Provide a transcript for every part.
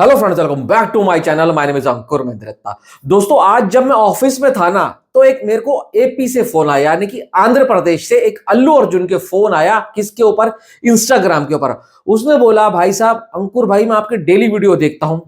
Hello friends, welcome back to my channel. My name is Ankur Mehta. दोस्तों, आज जब मैं ऑफिस में था ना, तो एक मेरे को एपी से फोन आया, यानी कि आंध्र प्रदेश से एक अल्लू अर्जुन के फोन आया। किसके ऊपर? इंस्टाग्राम के ऊपर। उसने बोला, भाई साहब अंकुर भाई, मैं आपके डेली वीडियो देखता हूं।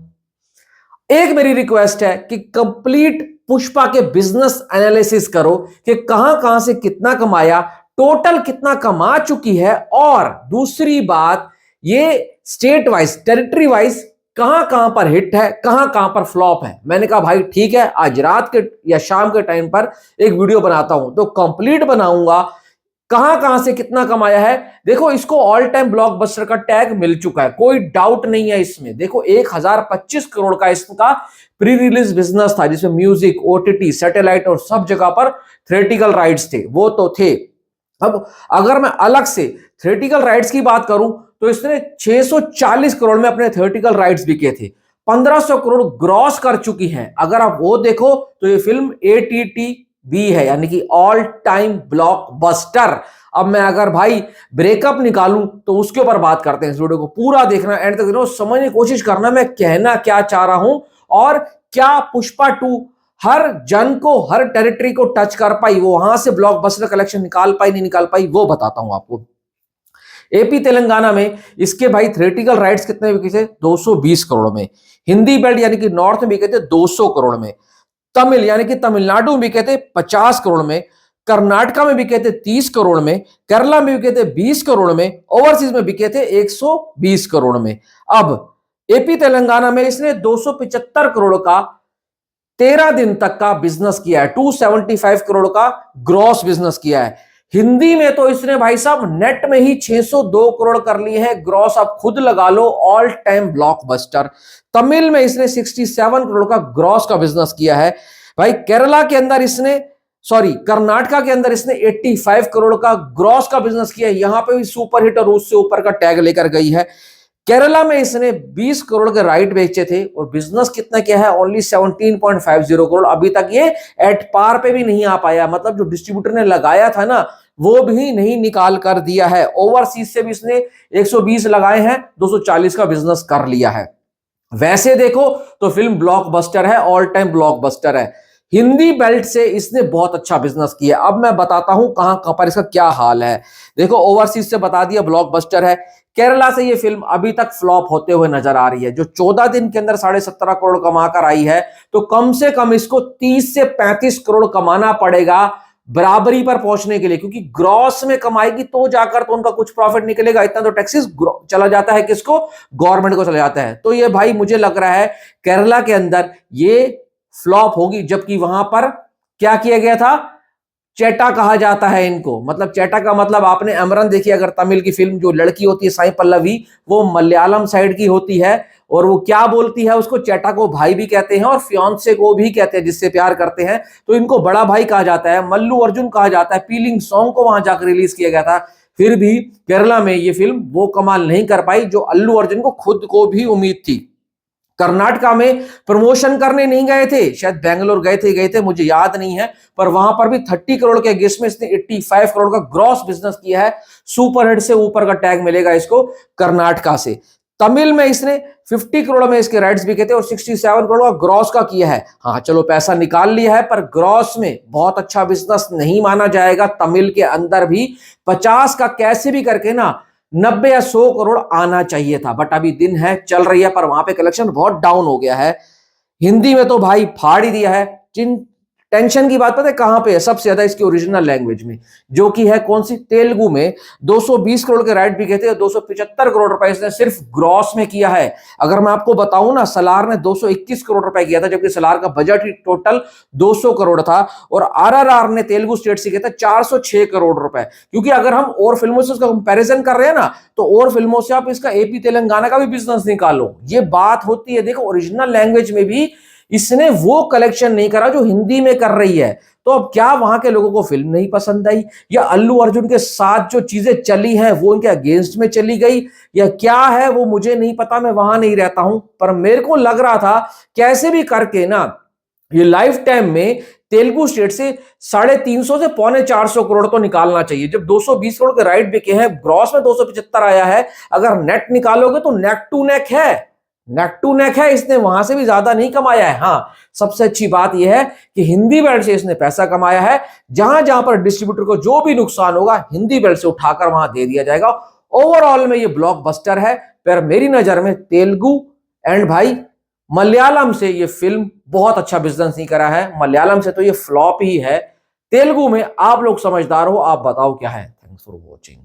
एक मेरी रिक्वेस्ट है कि कंप्लीट पुष्पा के बिजनेस एनालिसिस करो कि कहां कहां से कितना कमाया, टोटल कितना कमा चुकी है, और दूसरी बात, ये स्टेट वाइज, टेरिटरी वाइज कहां कहां पर हिट है, कहां कहां पर फ्लॉप है। मैंने कहा भाई ठीक है, आज रात के या शाम के टाइम पर एक वीडियो बनाता हूं, तो कंप्लीट बनाऊंगा कहां कहां से कितना कमाया है। देखो, इसको ऑल टाइम ब्लॉकबस्टर का टैग मिल चुका है, कोई डाउट नहीं है इसमें। देखो, 1025 करोड़ का इसका प्री रिलीज बिजनेस था, जिसमें म्यूजिक, ओटीटी, सैटेलाइट और सब जगह पर थिएट्रिकल राइट्स थे, वो तो थे। अब अगर मैं अलग से थिएट्रिकल राइट्स की बात करूं, तो इसने 640 करोड़ में अपने थिएट्रिकल राइट्स बिके थे। 1500 करोड़ ग्रॉस कर चुकी हैं। अगर आप वो देखो तो ये फिल्म एटीटी बी है, यानी कि ऑल टाइम ब्लॉकबस्टर। अब मैं अगर भाई ब्रेकअप निकालूं तो उसके ऊपर बात करते हैं। इस वीडियो को पूरा देखना, एंड तक देखना, समझने की कोशिश करना मैं कहना क्या चाह रहा हूं, और क्या पुष्पा 2 हर जन को, हर टेरिटरी को टच कर पाई, वो वहां से ब्लॉकबस्टर कलेक्शन निकाल पाई, नहीं निकाल पाई, वो बताता हूं आपको। एपी तेलंगाना में इसके भाई थिएट्रिकल राइट्स कितने बिके थे? 220 करोड़ में। हिंदी बेल्ट यानी कि नॉर्थ में बिके थे 200 करोड़ में। तमिल यानी कि तमिलनाडु में बिके थे 50 करोड़ में। कर्नाटका में बिके थे 30 करोड़ में। केरला में बिके थे 20 करोड़ में। ओवरसीज में बिके थे 120 करोड़ में। अब एपी तेलंगाना में इसने 275 करोड़ का 13 दिन तक का बिजनेस किया है। 275 करोड़ का ग्रॉस बिजनेस किया है। हिंदी में तो इसने भाई साहब नेट में ही 602 करोड़ कर लिए हैं ग्रॉस। आप खुद लगा लो, ऑल टाइम ब्लॉकबस्टर। तमिल में इसने 67 करोड़ का ग्रॉस का बिजनेस किया है। भाई केरला के अंदर इसने, कर्नाटका के अंदर इसने 85 करोड़ का ग्रॉस का बिजनेस किया है। यहां पे भी सुपर हिट और उससे ऊपर का टैग लेकर गई है। केरला में इसने 20 करोड़ के राइट बेचे थे, और बिजनेस कितना क्या है? ओनली 17.50 करोड़। अभी तक ये एट पार पे भी नहीं आ पाया, मतलब जो डिस्ट्रीब्यूटर ने लगाया था ना, वो भी नहीं निकाल कर दिया है। ओवरसीज से भी इसने 120 लगाए हैं, 240 का बिजनेस कर लिया है। वैसे देखो तो फिल्म ब्लॉकबस्टर है, ऑल टाइम ब्लॉकबस्टर है। हिंदी बेल्ट से इसने बहुत अच्छा बिजनेस किया। अब मैं बताता हूं कहां कहां पर इसका क्या हाल है। देखो, ओवरसीज से बता दिया ब्लॉकबस्टर है। केरला से ये फिल्म अभी तक फ्लॉप होते हुए नजर आ रही है। जो 14 दिन के अंदर 17.5 करोड़ कमा कर आई है, तो कम से कम इसको 30 से 35 करोड़ कमाना पड़ेगा बराबरी पर पहुंचने के लिए, क्योंकि ग्रॉस में कमाएगी तो जाकर तो उनका कुछ प्रॉफिट निकलेगा। इतना तो टैक्सेस चला जाता है, किसको? गवर्नमेंट को चला जाता है। तो ये भाई मुझे लग रहा है केरला के अंदर ये फ्लॉप होगी, जबकि वहां पर क्या किया गया था? चेटा कहा जाता है इनको। मतलब चेटा का मतलब, आपने अमरन देखी अगर, तमिल की फिल्म, जो लड़की होती है साई पल्लवी, वो मलयालम साइड की होती है, और वो क्या बोलती है उसको? चेटा को भाई भी कहते हैं और फियांसे को भी कहते हैं, जिससे प्यार करते हैं, तो इनको बड़ा भाई कहा जाता है। मल्लू अर्जुन कहा जाता है। पीलिंग सॉन्ग को वहां जाकर रिलीज किया गया था। फिर भी केरला में ये फिल्म वो कमाल नहीं कर पाई जो अल्लू अर्जुन को खुद को भी उम्मीद थी। कर्नाटका में प्रमोशन करने नहीं गए थे, शायद बेंगलोर गए थे, मुझे याद नहीं है, पर वहां पर भी 30 करोड़ के अगेंस्ट में इसने 85 करोड़ का ग्रॉस बिजनेस किया है। सुपरहिट से ऊपर का टैग मिलेगा इसको कर्नाटका से। तमिल में इसने 50 करोड़ में इसके राइट्स बिके थे, और 67 करोड़ का ग्रॉस का किया है। हाँ चलो, पैसा निकाल लिया है, पर ग्रॉस में बहुत अच्छा बिजनेस नहीं माना जाएगा। तमिल के अंदर भी 50 का कैसे भी करके ना 90 या 100 करोड़ आना चाहिए था, बट अभी दिन है, चल रही है, पर वहां पे कलेक्शन बहुत डाउन हो गया है। हिंदी में तो भाई फाड़ ही दिया है। टेंशन की बात पता है कहां पे है? सबसे ज्यादा इसकी ओरिजिनल लैंग्वेज में, जो कि है कौन सी? तेलुगु में। 220 करोड़ के राइट बिके थे, 275 करोड़ रुपए इसने सिर्फ ग्रॉस में किया है। अगर मैं आपको बताऊं ना, सलार ने 221 करोड़ रुपए किया था, जबकि सलार का बजट ही टोटल 200 करोड़ था, और आरआरआर ने तेलुगु स्टेट से किया था 406 करोड़ रुपए। क्योंकि अगर हम और फिल्मों से उसका कंपेरिजन कर रहे हैं ना, तो और फिल्मों से आप इसका एपी तेलंगाना का भी बिजनेस निकालो, ये बात होती है। देखो, ओरिजिनल लैंग्वेज में भी इसने वो कलेक्शन नहीं करा जो हिंदी में कर रही है। तो अब क्या वहां के लोगों को फिल्म नहीं पसंद आई, या अल्लू अर्जुन के साथ जो चीजें चली हैं वो उनके अगेंस्ट में चली गई, या क्या है वो मुझे नहीं पता, मैं वहां नहीं रहता हूं। पर मेरे को लग रहा था कैसे भी करके ना, ये लाइफ टाइम में तेलुगु स्टेट से 350 से 450 करोड़ तो निकालना चाहिए। जब 220 करोड़ के राइट बिके हैं, ग्रॉस में 275 आया है, अगर नेट निकालोगे तो नेक टू नेक है। नेक टू नेक है, इसने वहां से भी ज्यादा नहीं कमाया है। हाँ, सबसे अच्छी बात यह है कि हिंदी बेल्ट से इसने पैसा कमाया है। जहां जहां पर डिस्ट्रीब्यूटर को जो भी नुकसान होगा हिंदी बेल्ट से उठाकर वहां दे दिया जाएगा। ओवरऑल में ये ब्लॉकबस्टर है, पर मेरी नजर में तेलुगु एंड भाई मलयालम से ये फिल्म बहुत अच्छा बिजनेस नहीं करा है। मलयालम से तो ये फ्लॉप ही है। तेलुगु में आप लोग समझदार हो, आप बताओ क्या है। Thanks for watching.